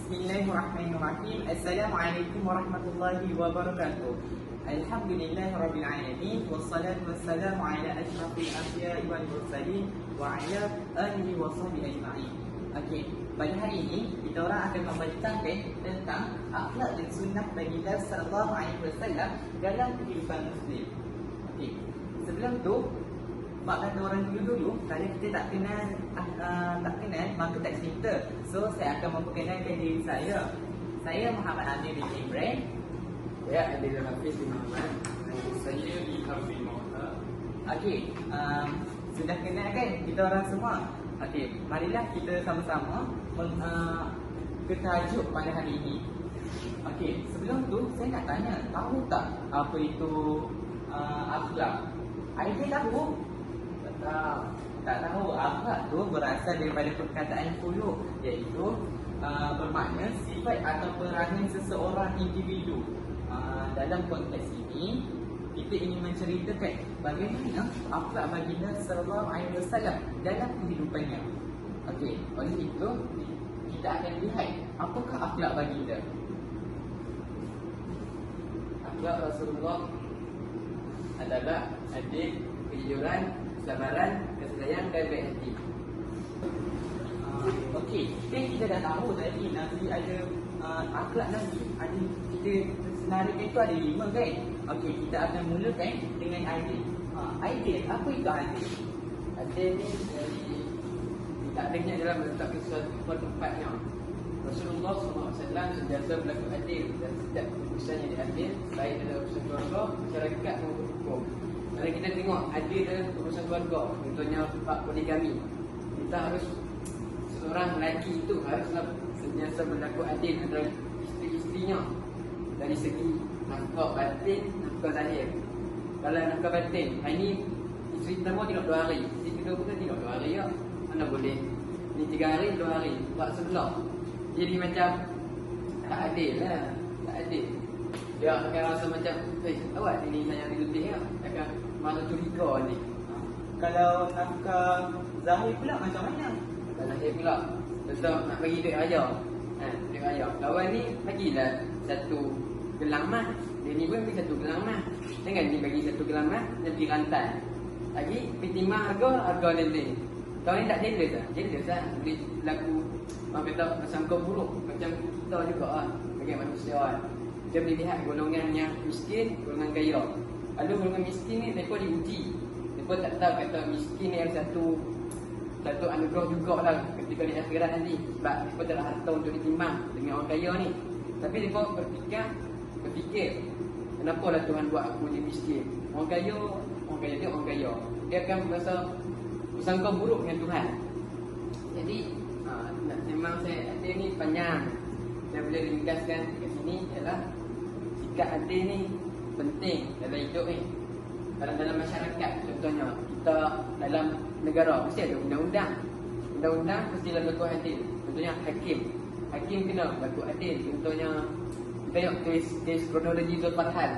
Bismillahirrahmanirrahim. Assalamualaikum warahmatullahi wabarakatuh. Alhamdulillahirabbil alamin wassalatu wassalamu ala asyrafil anbiya'i wal mursalin wa ala alihi wa sahbihi ajma'in. Okey, pada hari ini kita orang akan membincangkan tentang akhlak dan sunnah baginda sallallahu alaihi wasallam dalam kehidupan muslim. Okey, sebelum tu mak kata orang dulu kalau kita tak kenal maka tak cerita. So saya akan memperkenalkan diri saya. Saya Muhammad Amir bin Imran. Saya Adil Hafiz bin Muhammad. Saya Ilham bin Muhammad. Okey, sudah kenal kan kita orang semua? Okey, marilah kita sama-sama ke tajuk pada hari ini. Okey, sebelum tu saya nak tanya, tahu tak apa itu akhlak? Idea tahu? Tak tahu. Akhlak tu berasal daripada perkataan khuluq, iaitu bermakna sifat atau perangai seseorang individu. Dalam konteks ini kita ingin menceritakan bagaimana akhlak baginda sallallahu alaihi wasallam dalam kehidupannya. Okey, oleh itu kita akan lihat apakah akhlak baginda. Akhlak Rasulullah adalah adil, kejujuran, kesabaran, kasih sayang dan baik hati. Okey, kan kita dah tahu tadi Nabi ada akhlak Nabi. Ada kita senaraikan itu ada 5 kan? Okey, kita akan mulakan dengan adil. Adil, apa itu adil? Adil ni tak adanya dalam letak sesuatu tempatnya. Rasulullah SAW sentiasa berlaku adil dan setiap keputusan yang diambil, baik dalam urusan keluarga, masyarakat maupun hukum. Kalau kita tengok adil dalam urusan keluarga, contohnya bab poligami, kita harus seorang lelaki itu haruslah sentiasa berlaku adil antara isteri-isterinya dari segi nafkah batin, nafkah zahir. Kalau nafkah batin, hari ni isteri pertama tengok 2 hari, isteri kedua pun tengok 2 hari ya. Mana boleh? Ni 3 hari, 2 hari, buat sebelah. Jadi macam tak adil lah. Tak adil. Dia akan rasa macam awak ni sayang lebih ya. Akan masa curiga ni. Kalau nafkah zahir pula macam mana? Kalau zahir pula, contoh nak bagi duit raya, duit raya, kawan ni bagilah 1 gelang emas. Dia ni pun bagi 1 gelang emas. Jangan dia bagi 1 gelang emas, dia pergi rantai. Lagi pitimah harga leleng. Kau ni tak jealous lah. Jealous lah. Boleh berlaku, orang kata sangka buruk. Macam kita juga lah, sebagai manusia lah. Kita boleh lihat golongan yang miskin, golongan kaya. Lalu golongan miskin ni, mereka diuji. Mereka tak tahu kata miskin ni ada satu anugerah jugalah ketika di akhirat nanti. Sebab mereka tak ada harta untuk ditimbang dengan orang kaya ni. Tapi mereka berfikir, kenapa lah Tuhan buat aku ni miskin? Orang kaya dia orang kaya. Dia akan merasa sangka buruk dengan Tuhan. Jadi memang saya adil ni panjang. Saya boleh ringkaskan kat sini ialah sikap adil ni penting dalam hidup ni. Dalam masyarakat, contohnya kita dalam negara mesti ada undang-undang. Undang-undang mestilah berlaku adil. Contohnya hakim kena berlaku adil. Contohnya kita tengok kes kronologi Zulfarhan.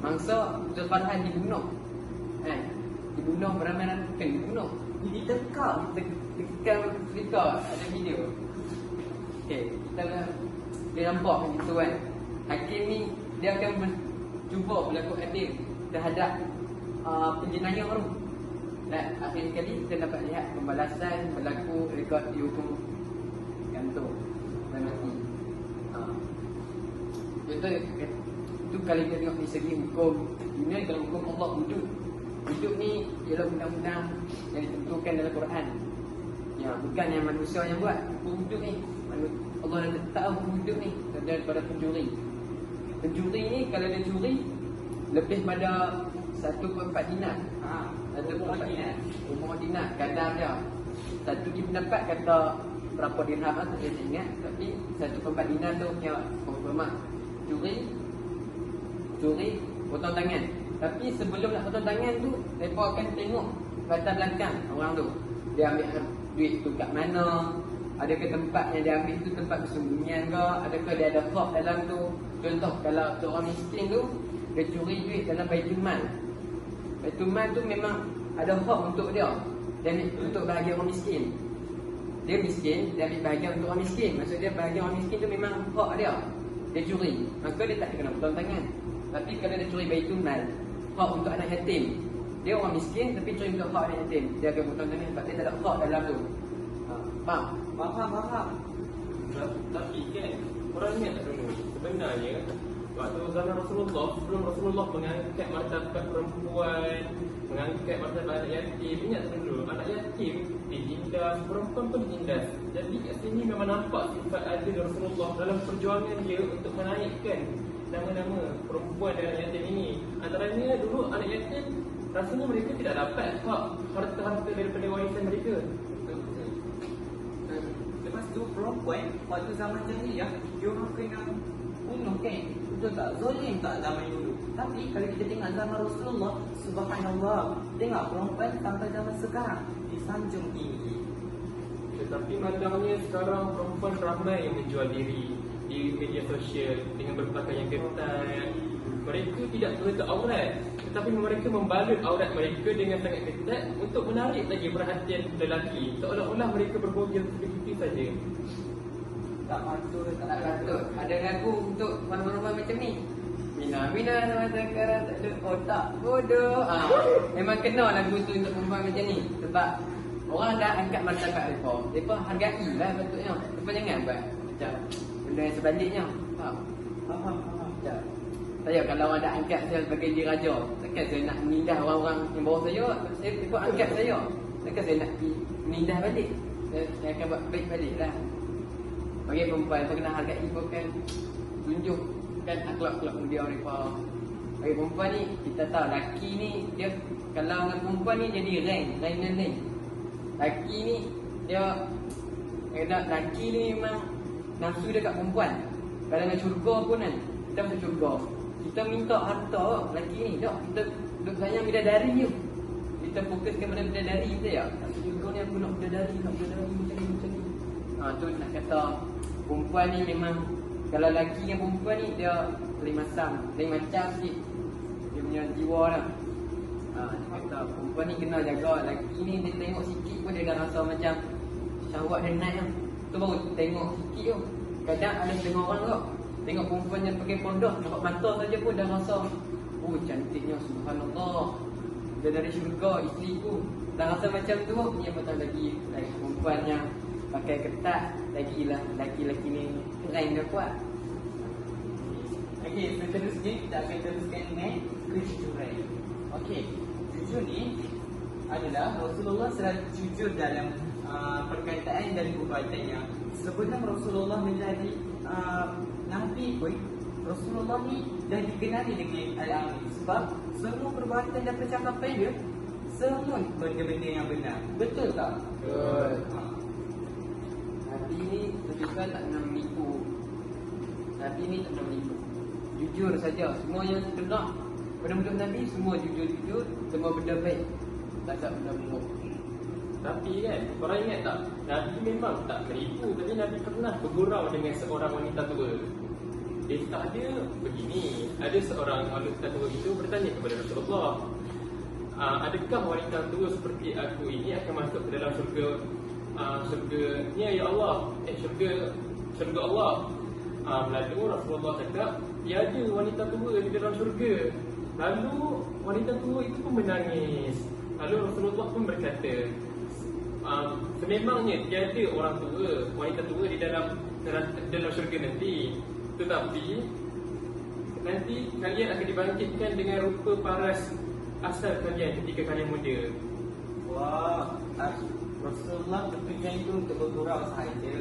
Mangsa Zulfarhan dibunuh. Dibunuh beramai-ramai, bukan dibunuh, ditekam cerita, ada video. Okey, dia nampak macam tu kan. Hakim ni dia akan cuba berlaku adil terhadap penjenayah baru. Dan akhir sekali kita dapat lihat pembalasan berlaku rekod dihukum gantung dan mati. Contoh itu kalau kita tengok di segi hukum dunia, kalau hukum Allah wujud ni ialah undang-undang yang ditentukan dalam Quran. Ya, bukan yang manusia yang buat. Wujud ni Allah dah letak wujud ni daripada pencuri. Pencuri ni kalau dia curi lebih pada 1/4 dinar. 1/4 dinar. Umur dinar kadar dia. Satu di pendapat kata berapa dirham tu saya tak ingat, tapi 1/4 dinar tu punya confirm. Curi potong tangan. Tapi sebelum nak potong tangan tu, mereka akan tengok latar belakang orang tu. Dia ambil duit tu kat mana, adakah tempat yang dia ambil tu tempat persembunyian ke, adakah dia ada hak dalam tu. Contoh kalau seorang miskin tu dia curi duit dalam Baitul Mal. Baitul Mal tu memang ada hak untuk dia dan untuk bagi orang miskin. dia miskin, dia ambil bahagian untuk orang miskin. Maksud dia bahagian orang miskin tu memang hak dia. Dia curi, maka dia tak kena potong tangan. Tapi kalau dia curi Baitul Mal, hak untuk anak yatim, dia orang miskin tapi curi untuk hak anak yatim, dia akan potong tangan sebab dia tak ada hak dalam tu. Faham? Faham. Tapi kan, orang ingat tak dulu, sebenarnya waktu zaman Rasulullah, sebelum Rasulullah mengangkat martabat perempuan, mengangkat martabat anak yatim, ingat tak dulu, anak yatim ditindas, perempuan pun ditindas. Jadi kat sini memang nampak sifat adil Rasulullah dalam perjuangan dia untuk menaikkan nama-nama perempuan dan anak yatim ini. Antaranya dulu anak yatim, rasanya mereka tidak dapat hak harta-harta daripada warisan mereka. Lepas tu perempuan waktu zaman jahiliah dia orang kena bunuh kan. Betul tak? Zolim tak zaman dulu. Tapi kalau kita tengok zaman Rasulullah, subhanallah, tengok perempuan sampai zaman sekarang disanjung tinggi. Tetapi malangnya sekarang perempuan ramai yang menjual diri di media sosial dengan berpakaian ketat. Mereka tidak menutup aurat, tetapi mereka membalut aurat mereka dengan sangat ketat untuk menarik lagi perhatian lelaki. Seolah-olah mereka berbogel begitu saja. Tak patut, Tak patut. Ada lagu untuk perempuan macam ni. Mina nama sekarang tak ada otak bodoh. Memang kena lagu tu untuk perempuan macam ni. Sebab orang dah angkat martabat mereka. Mereka hargai lah patutnya. Mereka jangan buat macam benda yang sebaliknya. Faham? Faham. Ya. Saya kalau orang dah angkat saya sebagai diraja, takkan saya nak menindah orang-orang yang bawah saya. Saya ikut angkat saya. Takkan saya nak menindah balik. Saya akan buat baik balik lah. Bagi perempuan, saya kena hargai bukan tunjukkan akhlak-akhlak mulia mereka. Bagi perempuan ni, kita tahu lelaki ni, dia kalau dengan perempuan ni jadi rank, lain-lain. Lelaki ni, dia lelaki ni memang nafsu dia kat perempuan. Kalau dengan syurga pun kan, kita masuk syurga. Kita minta harta lelaki ni, tak? Kita duduk sayang bidadari je. Kita fokuskan pada bidadari kita ya. Masuk syurga ni aku nak bidadari macam ni. Tu nak kata perempuan ni memang, kalau lelaki dengan perempuan ni dia lain macam sikit dia punya jiwa lah. Dia kata perempuan ni kena jaga, lelaki ni dia tengok sikit pun dia dah rasa macam syahwat dia naik lah. Tu baru tengok sikit tu. Kadang ada setengah orang kot tengok perempuan yang pakai pondoh, nampak mata saja pun dah rasa, oh cantiknya, subhanallah, dia dari syurga isteri ku. Dah rasa macam tu, ni yang betul lagi perempuan yang pakai ketat, lagilah lelaki-lelaki ni lain dia kuat. Okey, seterusnya kita akan teruskan dengan kejujuran. Okey, jujur ni adalah Rasulullah selalu jujur dalam perkataan dan perbuatannya. Sebelum Rasulullah menjadi Nabi pun, Rasulullah ni dah dikenali dengan Al-Amin. Sebab semua perbuatan dan percakapan dia semua benda-benda yang benar. Betul tak? Betul. Nabi ni terbiasa tak nak menipu. Nabi ni tak nak menipu. Jujur saja. Semua yang dengar benda-benda Nabi semua jujur-jujur, semua benda baik. Tak ada benda buruk. Tapi kan, korang ingat tak? Nabi memang tak menipu, tapi Nabi pernah bergurau dengan seorang wanita tua. Kisah dia begini, ada seorang wanita tua itu bertanya kepada Rasulullah, adakah wanita tua seperti aku ini akan masuk ke dalam syurga-Nya ya Allah? Syurga Allah. Lalu Rasulullah cakap, tiada wanita tua di dalam syurga. Lalu wanita tua itu pun menangis. Lalu Rasulullah pun berkata, sememangnya tiada orang tua, wanita tua di dalam syurga nanti. Tetapi nanti kalian akan dibangkitkan dengan rupa paras asal kalian ketika kalian muda. Wah, Rasulullah bertujuan itu untuk bergurau sahaja.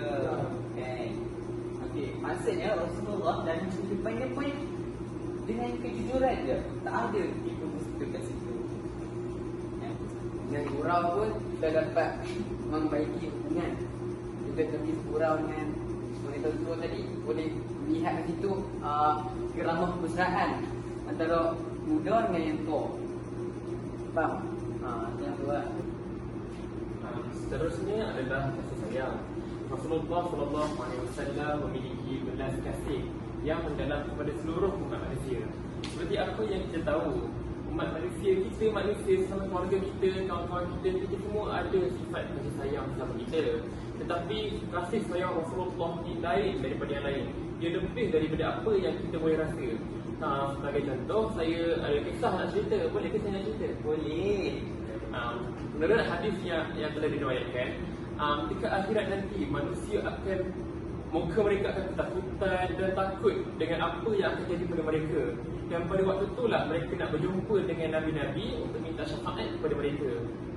Okey, maksudnya Rasulullah dalam kehidupannya pun dengan kejujuran je, tak ada tipu muslim kat situ. Dengan gurau pun kita dapat membaiki hubungan. Kita pergi gurau dengan wanita tua tadi, boleh lihat kat situ keramah kemesraan antara muda dengan yang tua. Faham? Yang tua. Seterusnya adalah kasih sayang. Rasulullah SAW memiliki belas kasih yang mendalam kepada seluruh umat manusia. Seperti apa yang kita tahu, umat manusia kita, manusia sama keluarga kita, kawan-kawan kita semua ada sifat kasih sayang sama kita. Tetapi kasih sayang Rasulullah ni lain daripada yang lain. Dia lebih daripada apa yang kita boleh rasa. Sebagai contoh, saya ada kisah nak cerita. Boleh ke saya nak cerita? Boleh. Menurut hadis yang telah diriwayatkan, ketika akhirat nanti manusia akan, muka mereka akan ketakutan dan takut dengan apa yang akan jadi pada mereka. Dan pada waktu itulah mereka nak berjumpa dengan Nabi-Nabi untuk minta syafaat kepada mereka.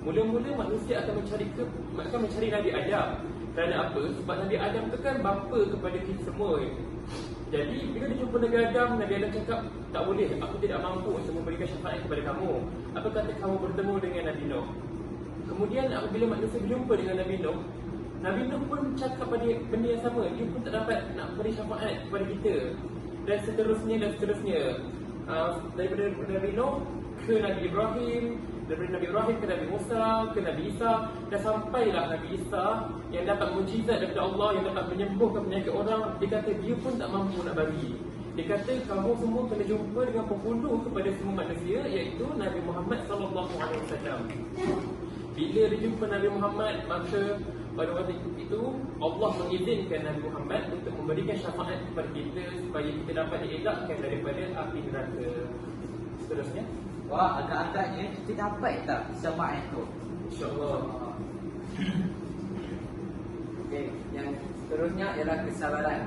Mula-mula manusia akan mencari Nabi Adam. Kerana apa? Sebab Nabi Adam tu kan bapa kepada kita semua. Jadi bila dia jumpa Nabi Adam cakap, tak boleh, aku tidak mampu untuk memberikan syafaat kepada kamu. Apa kata kamu bertemu dengan Nabi Nuh? Kemudian apabila manusia berjumpa dengan Nabi Nuh pun cakap pada benda yang sama. Dia pun tak dapat nak beri syafaat kepada kita. Dan seterusnya. Daripada Nabi Nuh ke Nabi Ibrahim, daripada Nabi Ibrahim ke Nabi Musa, ke Nabi Isa, dan sampailah Nabi Isa yang dapat mukjizat daripada Allah, yang dapat menyembuhkan penyakit orang. Dia kata dia pun tak mampu nak bagi. Dia kata kamu semua kena jumpa dengan penghulu kepada semua manusia, iaitu Nabi Muhammad SAW. Bila dia jumpa Nabi Muhammad, maka pada waktu itu Allah mengizinkan Nabi Muhammad untuk memberikan syafaat kepada kita supaya kita dapat dielakkan daripada api neraka. Seterusnya, Wah, agak-agaknya kita dapat tak syafaat tu? insya-Allah. Okey, yang seterusnya ialah kesabaran.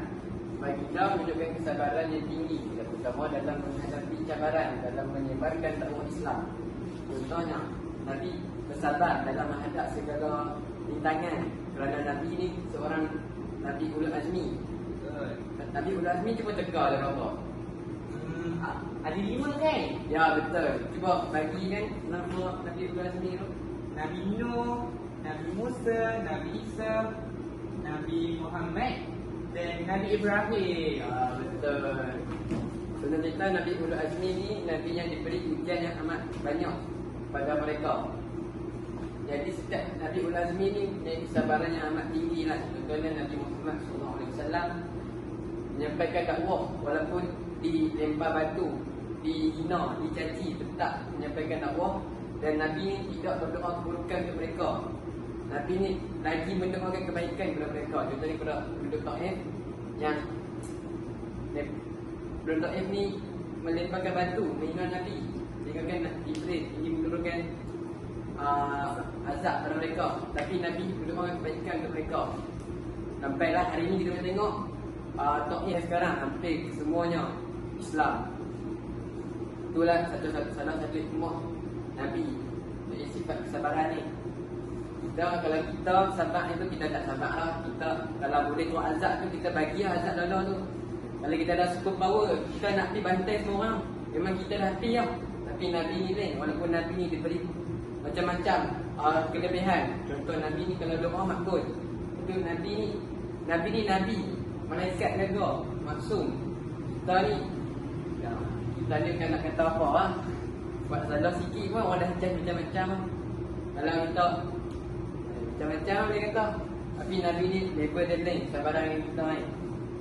Baginda menunjukkan kesabaran yang tinggi, terutama dalam menghadapi cabaran dalam menyebarkan dakwah Islam. Contohnya, Nabi bersabar dalam menghadap segala rintangan kerana Nabi ni seorang Nabi Ulul Azmi. Nabi Ulul Azmi cuba teka dalam apa? Ada 5 kan? Ya, betul. Cuba bagikan nama Nabi Ulul Azmi tu. Nabi Nuh, Nabi Musa, Nabi Isa, Nabi Muhammad dan Nabi Ibrahim. Betul. Sebenarnya kita Nabi Ulul Azmi ni Nabi yang diberi ujian yang amat banyak pada mereka. Jadi setiap Nabi Ulul Azmi ni mempunyai kesabaran yang amat tinggi lah. Contohnya Nabi Muhammad SAW menyampaikan dakwah walaupun dilempar batu, dihina, dicaci, tetap menyampaikan dakwah. Dan Nabi ni tidak berdoa keburukan kepada mereka. Nabi ni lagi mendoakan kebaikan kepada mereka. Contohnya kepada penduduk Taif yang penduduk Taif ni melemparkan batu, menghina Nabi. Dia kata Iblis ingin menurunkan azab pada mereka. Tapi Nabi mendoakan kebaikan kepada mereka. Sampailah hari ni kita boleh tengok Taif sekarang hampir semuanya Islam. Itulah salah satu hikmah Nabi, jadi sifat kesabaran ni. Kalau kita sabar itu, kita tak sabar lah. Kita kalau boleh keluar azab tu, kita bagi lah azab dalam tu. Kalau kita dah super power, kita nak pergi bantai semua orang, memang kita dah hati lah. Tapi Nabi ni lain. Walaupun Nabi ni diberi macam-macam kelebihan. Contoh Nabi ni kalau doa makbul. Itu Nabi ni Nabi malaikat jaga, maksum. Kita ni kita ni kan nak kata apa lah, buat salah sikit pun orang dah judge macam-macam lah. Kalau kita macam-macam boleh kata. Tapi Nabi ni level dia lain, sabaran yang kita main.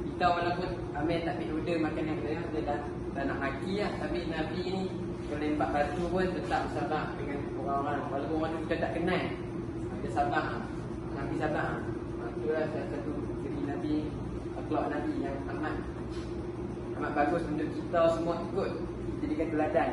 Kita walaupun ambil tak pergi order makanan kita dah nak maki lah. Tapi Nabi ni kalau lempar batu pun tetap sabar dengan orang-orang. Walaupun orang tu kita tak kenal, dia sabar. Nabi sabar. Itulah salah satu ciri Nabi, akhlak Nabi yang amat bagus untuk kita semua ikut, jadikan teladan.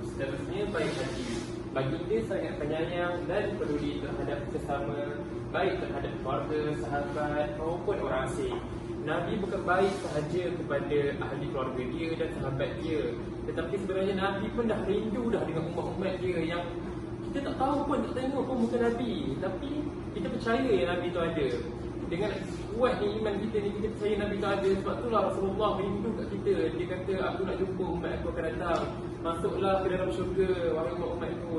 Seterusnya, baik hati. Baginda sangat penyayang dan peduli terhadap sesama, baik terhadap keluarga, sahabat maupun orang asing. Nabi bukan baik sahaja kepada ahli keluarga dia dan sahabat dia, tetapi sebenarnya Nabi pun dah rindu dah dengan umat-umat dia yang kita tak tahu pun, tak tengok pun muka Nabi. Tapi kita percaya yang Nabi tu ada. Dengan kuatnya iman kita ni, kita percaya Nabi tu ada. Sebab itulah Rasulullah rindu kat kita. Dia kata, aku nak jumpa umat aku akan datang. Masuklah ke dalam syurga, wahai umat itu.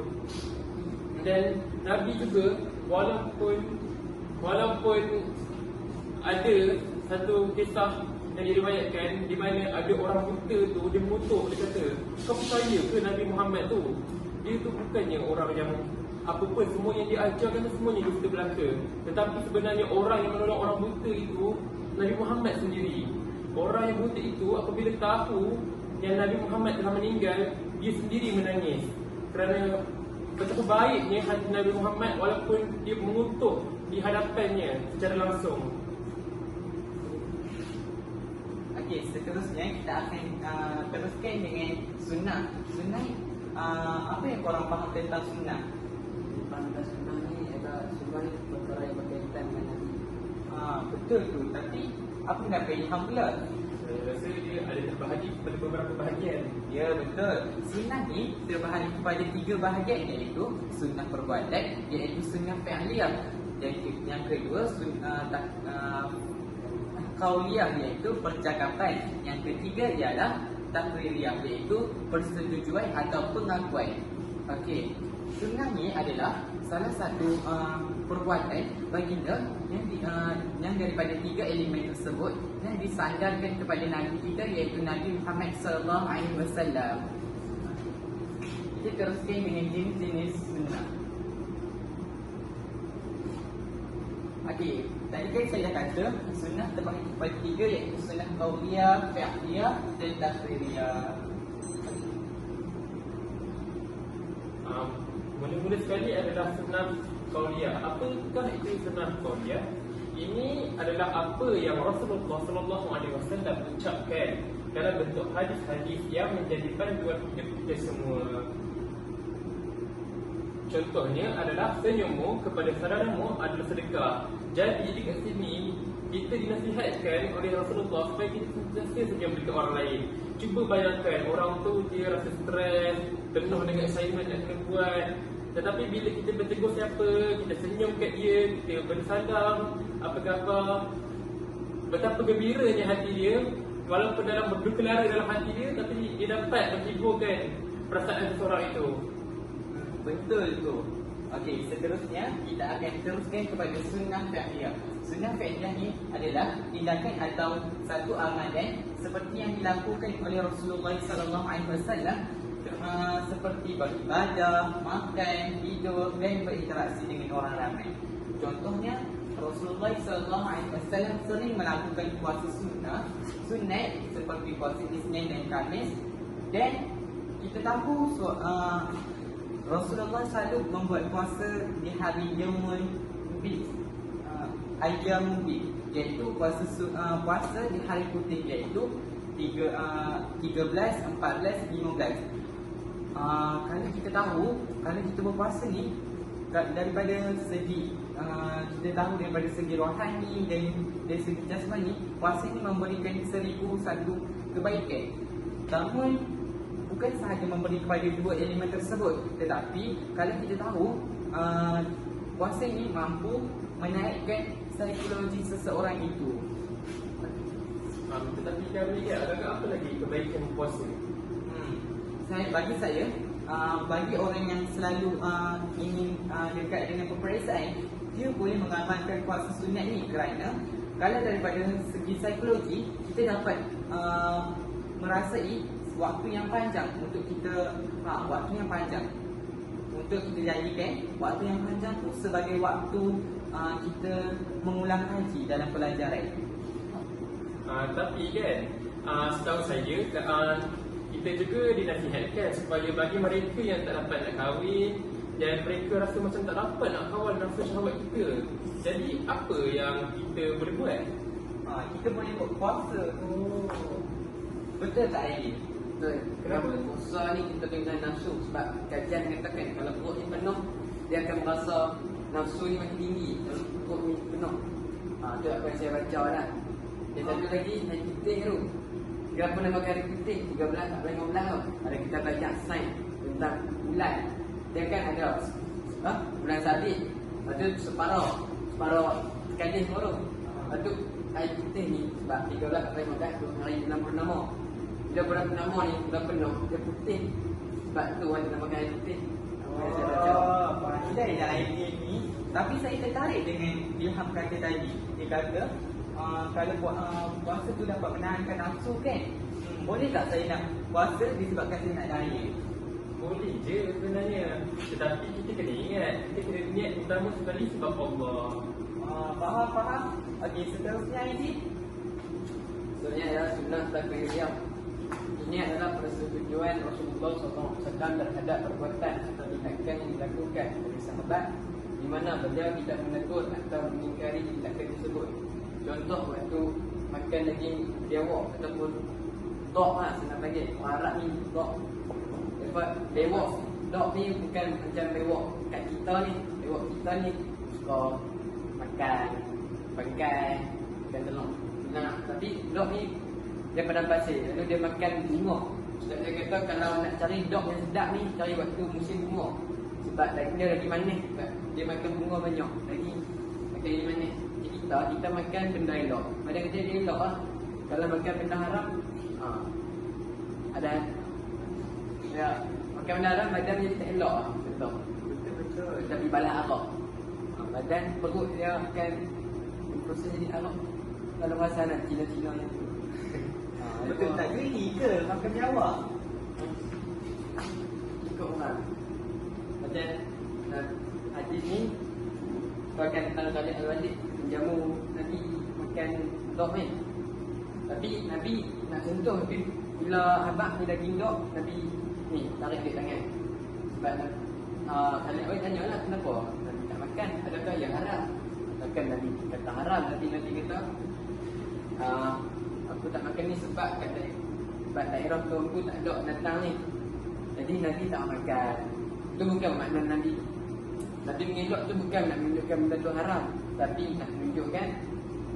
Dan Nabi juga, walaupun ada satu kisah yang diriwayatkan di mana ada orang buta tu, dia mengutuk, dia kata, kau percaya ke Nabi Muhammad tu? Dia tu bukannya orang yang apa pun, semua yang dia ajarkan semuanya dusta belaka. Tetapi sebenarnya orang yang menolong orang buta itu Nabi Muhammad sendiri. Orang yang buta itu apabila tahu yang Nabi Muhammad telah meninggal, dia sendiri menangis. Kerana betapa baiknya hati Nabi Muhammad walaupun dia mengutuk di hadapannya secara langsung. Okey, seterusnya kita akan teruskan dengan sunnah. Sunnah apa yang korang faham tentang sunnah? Pandai sunnah ni adalah semua ni perkara yang berkaitan dengan Nabi. Betul tu, tapi apa pendapat Ilham pula? Saya rasa dia ada terbahagi kepada beberapa bahagian. Ya, betul. Sunnah ni terbahagi kepada 3 bahagian, iaitu sunnah perbuatan, iaitu sunnah fi'liyah. Yang kedua sunnah qauliyah, iaitu percakapan. Yang ketiga ialah takririyah, iaitu persetujuan atau pengakuan. Okey, sunnah ni adalah salah satu perbuatan baginda yang daripada 3 elemen tersebut yang disandarkan kepada Nabi kita, iaitu Nabi Muhammad sallallahu alaihi wasallam. Kita teruskan dengan jenis-jenis sunnah. Okey, tadi kan saya dah kata sunnah terbahagi kepada 3, iaitu sunnah qauliyah, fi'liyah dan takririyah. Mula-mula sekali adalah sunnah qauliyah. Apakah itu sunnah qauliyah? Ini adalah apa yang Rasulullah SAW ucapkan dalam bentuk hadis-hadis yang menjadi panduan hidup kita semua. Contohnya adalah senyummu kepada saudaramu adalah sedekah. Jadi dekat sini kita dinasihatkan oleh Rasulullah supaya kita sentiasa senyum dekat orang lain. Cuba bayangkan orang tu dia rasa stres, penuh dengan assignment yang kena buat. Tetapi bila kita bertegur siapa, kita senyum kat dia, kita bersalam, apa khabar, betapa gembiranya hati dia. Walaupun dalam berduka lara dalam hati dia, tapi dia dapat menghiburkan perasaan seseorang itu. Betul tu. Okey, seterusnya kita akan teruskan kepada sunnah fi'liyah. Sunnah fi'liyah ni adalah tindakan atau satu amalan seperti yang dilakukan oleh Rasulullah sallallahu alaihi wasallam, seperti beribadah, makan, tidur dan berinteraksi dengan orang ramai. Contohnya Rasulullah sallallahu alaihi wasallam sering melakukan puasa sunat seperti puasa Isnin dan Khamis, dan kita tahu Rasulullah selalu membuat puasa di hari Yaumul Bid, Ayyamul Bid, iaitu puasa di hari putih, iaitu 13, 14, 15. Kalau kita tahu, kalau kita berpuasa ni daripada segi kita tahu daripada segi rohani dan dari segi jasmani, puasa ni memberikan 1001 kebaikan. Namun bukan sahaja memberi kepada 2 elemen tersebut, tetapi kalau kita tahu puasa ini mampu menaikkan psikologi seseorang itu. Tetapi kalau lihat adakah apa lagi kebaikan puasa? Bagi saya, bagi orang yang selalu ingin dekat dengan peperiksaan, dia boleh mengamalkan puasa sunat ni, kerana kalau daripada segi psikologi kita dapat merasai waktu yang panjang untuk kita jadikan waktu yang panjang tu sebagai waktu kita mengulang kaji dalam pelajaran. Tapi kan setahu saya kita juga dinasihatkan supaya bagi mereka yang tak dapat nak kahwin dan mereka rasa macam tak dapat nak kawal nafsu syahwat kita, jadi apa yang kita boleh buat? Kita boleh buat puasa. Betul tak Aidil? Betul. Kenapa? Puasa ni kita dengan nafsu, sebab kajian mengatakan kalau perut ni penuh, dia akan merasa nafsu ni makin tinggi. Kalau perut ni penuh, itu apa yang saya baca dah. Dan satu lagi, hari putih tu, berapa nama hari putih? 13, 14, 15 tu. Ada kita belajar sains tentang bulan. Dia kan ada bulan sabit, lepas tu separuh sekali semua tu. Lepas tu hari putih ni, sebab 13, 14, 15 tu hari bulan purnama. Bila bulan purnama ni bulan penuh, dia putih. Sebab tu ada namakan hari putih. Saya baca. Pandai dah Aidil ni. Tapi saya tertarik dengan Ilham kata tadi. Dia kata kalau puasa tu dapat menahankan nafsu kan. Boleh tak saya nak puasa disebabkan saya nak diet? Boleh je sebenarnya, tetapi kita kena ingat, kita kena niat utama sekali sebab Allah. Faham. Okey, seterusnya Aidil. Sebenarnya adalah sunnah takbiriyah. Ini adalah persetujuan Rasulullah SAW terhadap perbuatan atau tindakan yang dilakukan oleh sahabat di mana beliau tidak menegur atau mengingkari tindakan tersebut. Contoh waktu makan daging biawak ataupun dog lah senang panggil. Orang Arab ni dog. Sebab bewok, dog ni bukan macam bewok kat kita ni. Bewok kita ni suka makan, bangkai, makan telur. Nah, tapi dog ni dia padang pasir, lalu dia makan bunga. Ustaz dia kata kalau nak cari dog yang sedap ni, cari waktu musim bunga. Sebab dia lagi manis. Sebab dia makan bunga banyak. Lagi manis. Jadi kita makan benda elok. Badan kita dia elok lah. Kalau makan benda haram, ada ya, makan benda haram badan jadi tak elok lah. Betul. Tapi balak arak. Badan perut dia akan proses jadi arak. Kalau rasa nak Cina-Cina yang tu. Betul tak gini ke makan biawak? Ikut orang. Macam hadis ni kau akan Al-Khalid Al-Walid menjamu Nabi makan dog ni. Tapi Nabi nak sentuh, tapi bila abang ni daging dog, Nabi ni tarik dia tangan. Sebab Khalid Al-Walid tanya lah kenapa Nabi tak makan, adakah yang haram? Takkan Nabi kata haram, tapi Nabi kata aku tak makan ni sebab daerah tuanku tak ada datang ni. Jadi Nabi tak makan. Itu bukan makna Nabi. Nabi mengelak tu bukan nak menunjukkan benda tu haram, tapi nak menunjukkan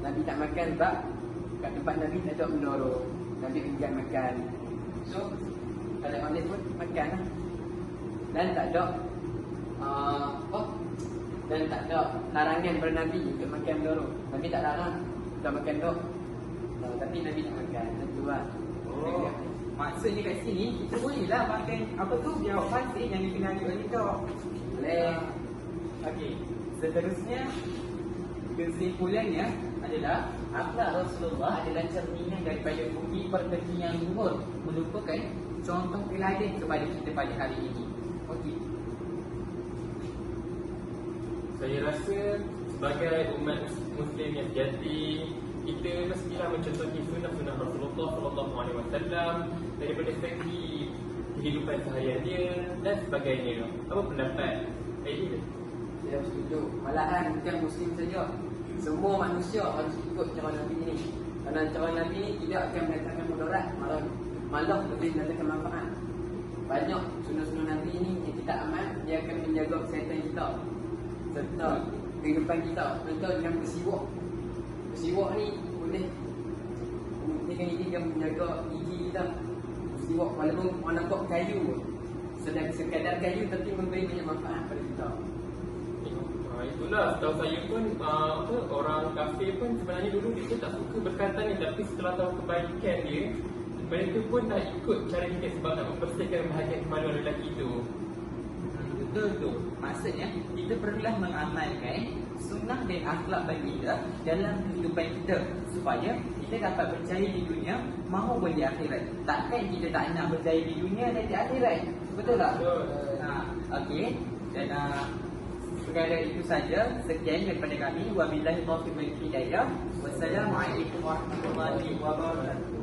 Nabi tak makan sebab kat tempat Nabi tak ada benda tu. Nabi enggan makan. So kalau orang pun makan lah. Dan tak ada dan tak ada larangan pada Nabi untuk makan benda tu. Nabi tak larang kita makan tu. Tapi Nabi tak makan. Tentu lah. Oh, maksudnya kat sini kita bolehlah makan apa tu biawak pasir yang dikenali oleh dog. Boleh. Okey, seterusnya kesimpulannya adalah akhlak Rasulullah adalah cerminan daripada bukti perketi yang luhur, merupakan contoh teladan kepada kita pada hari ini. Okey. Saya rasa sebagai umat Muslim yang sejati, kita mestilah mencontohi sunnah-sunnah Rasulullah SAW daripada segi kehidupan seharian dia dan sebagainya. Apa pendapat Aidil? Saya setuju. Malahan bukan Muslim saja, semua manusia harus ikut cara Nabi ini. Kerana cara Nabi ini tidak akan mendatangkan mudarat, malah lebih mendatangkan manfaat. Banyak sunnah-sunnah Nabi ini yang kita amal, dia akan menjaga kesihatan kita serta kehidupan kita. Contoh dengan bersiwak. Bersiwak ni boleh dia menjaga gigi kita. Bersiwak walaupun orang nampak kayu, sedang sekadar kayu tapi memberi banyak manfaat pada kita. Itulah, setahu saya pun orang kafir pun sebenarnya dulu dia tak suka berkata ni, tapi setelah tahu kebaikan dia, mereka pun dah ikut cara kita sebab nak membersihkan bahagian kemaluan lelaki itu. Betul tu. Maksudnya kita perlulah mengamalkan sunnah dan akhlak baginda dalam kehidupan kita supaya kita dapat berjaya di dunia maupun di akhirat. Takkan kita tak nak berjaya di dunia dan di akhirat. Betul tak? Betul. Okey. Dan sekadar itu saja. Sekian daripada kami. Wabillahi taufiq wal hidayah. Wassalamualaikum warahmatullahi wabarakatuh.